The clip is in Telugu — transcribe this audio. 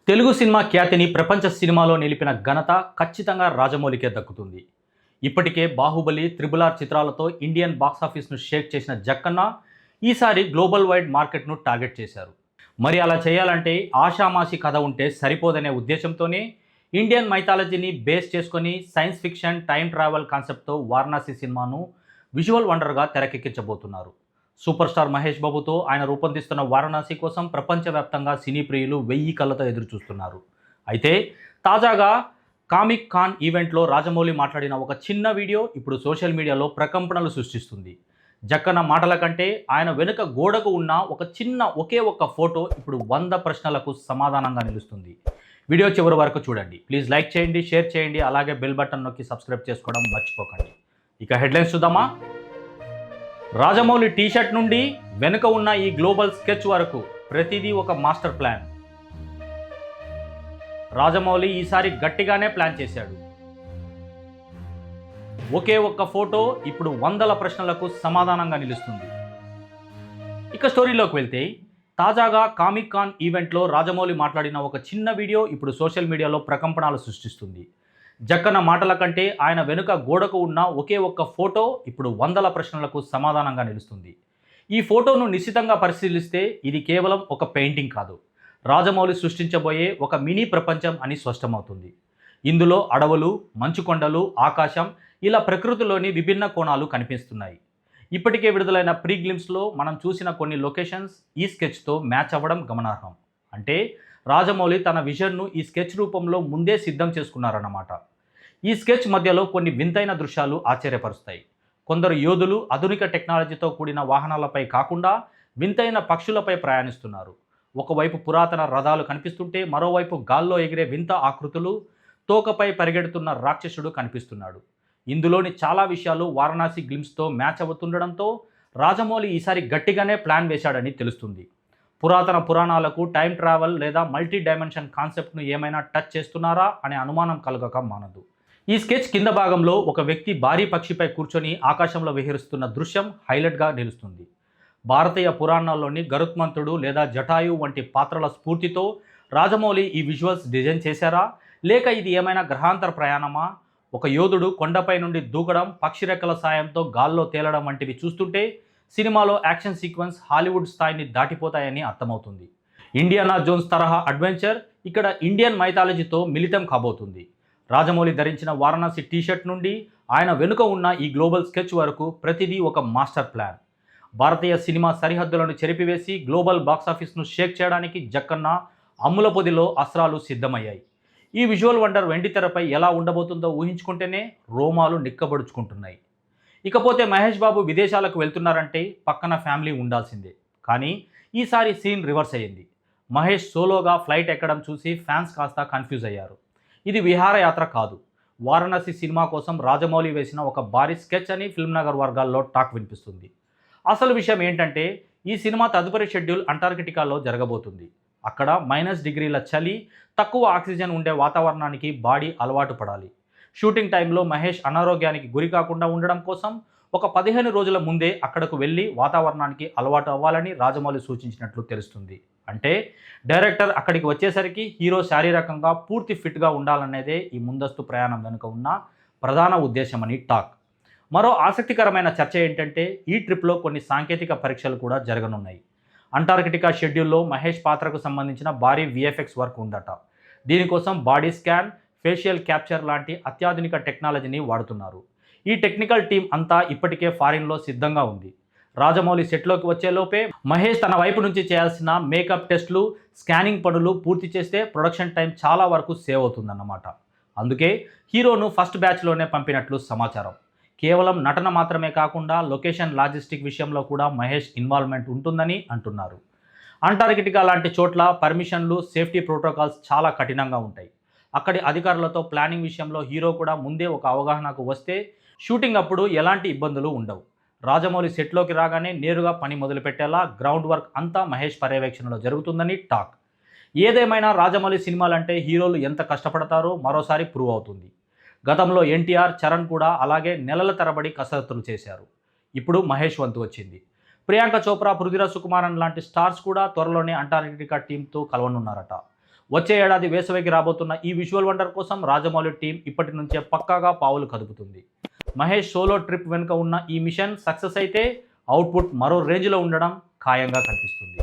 తెలుగు సినిమా ఖ్యాతిని ప్రపంచ సినిమాలో నిలిపిన ఘనత ఖచ్చితంగా రాజమౌళికే దక్కుతుంది. ఇప్పటికే బాహుబలి, త్రిబుల్ ఆర్ చిత్రాలతో ఇండియన్ బాక్సాఫీస్ను షేక్ చేసిన జక్కన్న ఈసారి గ్లోబల్ వైడ్ మార్కెట్ను టార్గెట్ చేశారు. మరి అలా చేయాలంటే ఆషామాషి కథ ఉంటే సరిపోదనే ఉద్దేశంతోనే ఇండియన్ మైథాలజీని బేస్ చేసుకొని సైన్స్ ఫిక్షన్, టైం ట్రావెల్ కాన్సెప్ట్తో వారణాసి సినిమాను విజువల్ వండర్గా తెరకెక్కించబోతున్నారు. సూపర్ స్టార్ మహేష్ బాబుతో ఆయన రూపొందిస్తున్న వారణాసి కోసం ప్రపంచవ్యాప్తంగా సినీ ప్రియులు 1000 కళ్ళతో ఎదురుచూస్తున్నారు. అయితే తాజాగా కామిక్ కాన్ ఈవెంట్లో రాజమౌళి మాట్లాడిన ఒక చిన్న వీడియో ఇప్పుడు సోషల్ మీడియాలో ప్రకంపనలు సృష్టిస్తుంది. జక్కన్న మాటల కంటే ఆయన వెనుక గోడకు ఉన్న ఒకే ఒక్క ఫోటో ఇప్పుడు 100 ప్రశ్నలకు సమాధానంగా నిలుస్తుంది. వీడియో చివరి వరకు చూడండి. ప్లీజ్ లైక్ చేయండి, షేర్ చేయండి, అలాగే బెల్ బటన్ నొక్కి సబ్స్క్రైబ్ చేసుకోవడం మర్చిపోకండి. ఇక హెడ్లైన్స్ చూద్దామా. రాజమౌళి టీషర్ట్ నుండి వెనుక ఉన్న ఈ గ్లోబల్ స్కెచ్ వరకు ప్రతిదీ ఒక మాస్టర్ ప్లాన్. రాజమౌళి ఈసారి గట్టిగానే ప్లాన్ చేశాడు. ఒకే ఒక్క ఫోటో ఇప్పుడు 100 ప్రశ్నలకు సమాధానంగా నిలుస్తుంది. ఇక స్టోరీలోకి వెళ్తే, తాజాగా కామిక్ కాన్ ఈవెంట్లో రాజమౌళి మాట్లాడిన ఒక చిన్న వీడియో ఇప్పుడు సోషల్ మీడియాలో ప్రకంపనలు సృష్టిస్తుంది. జక్కన్న మాటల కంటే ఆయన వెనుక గోడకు ఉన్న ఒకే ఒక్క ఫోటో ఇప్పుడు 100 ప్రశ్నలకు సమాధానంగా నిలుస్తుంది. ఈ ఫోటోను నిశితంగా పరిశీలిస్తే ఇది కేవలం ఒక పెయింటింగ్ కాదు, రాజమౌళి సృష్టించబోయే ఒక మినీ ప్రపంచం అని స్పష్టమవుతుంది. ఇందులో అడవులు, మంచుకొండలు, ఆకాశం, ఇలా ప్రకృతిలోని విభిన్న కోణాలు కనిపిస్తున్నాయి. ఇప్పటికే విడుదలైన ప్రీ గ్లిమ్స్లో మనం చూసిన కొన్ని లొకేషన్స్ ఈ స్కెచ్తో మ్యాచ్ అవ్వడం గమనార్హం. అంటే రాజమౌళి తన విజన్ను ఈ స్కెచ్ రూపంలో ముందే సిద్ధం చేసుకున్నారన్నమాట. ఈ స్కెచ్ మధ్యలో కొన్ని వింతైన దృశ్యాలు ఆశ్చర్యపరుస్తాయి. కొందరు యోధులు ఆధునిక టెక్నాలజీతో కూడిన వాహనాలపై కాకుండా వింతైన పక్షులపై ప్రయాణిస్తున్నారు. ఒకవైపు పురాతన రథాలు కనిపిస్తుంటే మరోవైపు గాల్లో ఎగిరే వింత ఆకృతులు, తోకపై పరిగెడుతున్న రాక్షసుడు కనిపిస్తున్నాడు. ఇందులోని చాలా విషయాలు వారణాసి గ్లిమ్స్తో మ్యాచ్ అవుతుండడంతో రాజమౌళి ఈసారి గట్టిగానే ప్లాన్ వేశాడని తెలుస్తుంది. పురాతన పురాణాలకు టైం ట్రావెల్ లేదా మల్టీ డైమెన్షన్ కాన్సెప్ట్ను ఏమైనా టచ్ చేస్తున్నారా అనే అనుమానం కలగక మానదు. ఈ స్కెచ్ కింద భాగంలో ఒక వ్యక్తి భారీ పక్షిపై కూర్చొని ఆకాశంలో విహరిస్తున్న దృశ్యం హైలైట్గా నిలుస్తుంది. భారతీయ పురాణాల్లోని గరుత్మంతుడు లేదా జటాయు వంటి పాత్రల స్ఫూర్తితో రాజమౌళి ఈ విజువల్స్ డిజైన్ చేశారా, లేక ఇది ఏమైనా గ్రహాంతర ప్రయాణమా? ఒక యోధుడు కొండపై నుండి దూకడం, పక్షి రెక్కల సాయంతో గాల్లో తేలడం వంటివి చూస్తుంటే సినిమాలో యాక్షన్ సీక్వెన్స్ హాలీవుడ్ స్థాయిని దాటిపోతాయని అర్థమవుతుంది. ఇండియానా జోన్స్ తరహా అడ్వెంచర్ ఇక్కడ ఇండియన్ మైథాలజీతో మిళితం కాబోతుంది. రాజమౌళి ధరించిన వారణాసి టీషర్ట్ నుండి ఆయన వెనుక ఉన్న ఈ గ్లోబల్ స్కెచ్ వరకు ప్రతిదీ ఒక మాస్టర్ ప్లాన్. భారతీయ సినిమా సరిహద్దులను చెరిపివేసి గ్లోబల్ బాక్సాఫీస్ను షేక్ చేయడానికి జక్కన్న అమ్ముల పొదిలో అస్త్రాలు సిద్ధమయ్యాయి. ఈ విజువల్ వండర్ వెండితెరపై ఎలా ఉండబోతుందో ఊహించుకుంటేనే రోమాలు నిక్కబడుచుకుంటున్నాయి. ఇకపోతే మహేష్ బాబు విదేశాలకు వెళ్తున్నారంటే పక్కన ఫ్యామిలీ ఉండాల్సిందే. కానీ ఈసారి సీన్ రివర్స్ అయ్యింది. మహేష్ సోలోగా ఫ్లైట్ ఎక్కడం చూసి ఫ్యాన్స్ కాస్త కన్ఫ్యూజ్ అయ్యారు. ఇది విహారయాత్ర కాదు, వారణాసి సినిమా కోసం రాజమౌళి వేసిన ఒక భారీ స్కెచ్ అని ఫిల్మ్ నగర్ వర్గాల్లో టాక్ వినిపిస్తుంది. అసలు విషయం ఏంటంటే ఈ సినిమా తదుపరి షెడ్యూల్ అంటార్కిటికాలో జరగబోతుంది. అక్కడ -డిగ్రీల చలి, తక్కువ ఆక్సిజన్ ఉండే వాతావరణానికి బాడీ అలవాటు పడాలి. షూటింగ్ టైంలో మహేష్ అనారోగ్యానికి గురి కాకుండా ఉండడం కోసం ఒక 15 రోజుల ముందే అక్కడకు వెళ్ళి వాతావరణానికి అలవాటు అవ్వాలని రాజమౌళి సూచించినట్లు తెలుస్తుంది. అంటే డైరెక్టర్ అక్కడికి వచ్చేసరికి హీరో శారీరకంగా పూర్తి ఫిట్గా ఉండాలనేదే ఈ ముందస్తు ప్రయాణం వెనుక ఉన్న ప్రధాన ఉద్దేశమని టాక్. మరో ఆసక్తికరమైన చర్చ ఏంటంటే ఈ ట్రిప్లో కొన్ని సాంకేతిక పరీక్షలు కూడా జరగనున్నాయి. అంటార్కిటికా షెడ్యూల్లో మహేష్ పాత్రకు సంబంధించిన భారీ VFX వర్క్ ఉందట. దీనికోసం బాడీ స్కాన్, ఫేషియల్ క్యాప్చర్ లాంటి అత్యాధునిక టెక్నాలజీని వాడుతున్నారు. ఈ టెక్నికల్ టీం అంతా ఇప్పటికే ఫారిన్లో సిద్ధంగా ఉంది. రాజమౌళి సెట్లోకి వచ్చేలోపే మహేష్ తన వైపు నుంచి చేయాల్సిన మేకప్ టెస్టులు, స్కానింగ్ పనులు పూర్తి చేస్తే ప్రొడక్షన్ టైం చాలా వరకు సేవ్ అవుతుందన్నమాట. అందుకే హీరోను ఫస్ట్ బ్యాచ్లోనే పంపినట్లు సమాచారం. కేవలం నటన మాత్రమే కాకుండా లొకేషన్, లాజిస్టిక్ విషయంలో కూడా మహేష్ ఇన్వాల్వ్మెంట్ ఉంటుందని అంటున్నారు. అంటార్కిటికా లాంటి చోట్ల పర్మిషన్లు, సేఫ్టీ ప్రోటోకాల్స్ చాలా కఠినంగా ఉంటాయి. అక్కడి అధికారులతో ప్లానింగ్ విషయంలో హీరో కూడా ముందే ఒక అవగాహనకు వస్తే షూటింగ్ అప్పుడు ఎలాంటి ఇబ్బందులు ఉండవు. రాజమౌళి సెట్లోకి రాగానే నేరుగా పని మొదలుపెట్టేలా గ్రౌండ్ వర్క్ అంతా మహేష్ పర్యవేక్షణలో జరుగుతుందని టాక్. ఏదేమైనా రాజమౌళి సినిమాలంటే హీరోలు ఎంత కష్టపడతారో మరోసారి ప్రూవ్ అవుతుంది. గతంలో ఎన్టీఆర్, చరణ్ కూడా అలాగే నెలల తరబడి కసరత్తులు చేశారు. ఇప్పుడు మహేష్ వంతు వచ్చింది. ప్రియాంక చోప్రా, పృథ్వీరాజ్ సుకుమారన్ లాంటి స్టార్స్ కూడా త్వరలోనే అంటార్కిటికా టీంతో కలవనున్నారట. వచ్చే ఏడాది వేసవికి రాబోతున్న ఈ విజువల్ వండర్ కోసం రాజమౌళి టీం ఇప్పటి నుంచే పక్కాగా పావులు కదుపుతుంది. మహేష్ సోలో ట్రిప్ వెనుక ఉన్న ఈ మిషన్ సక్సెస్ అయితే అవుట్పుట్ మరో రేంజ్లో ఉండడం ఖాయంగా కనిపిస్తుంది.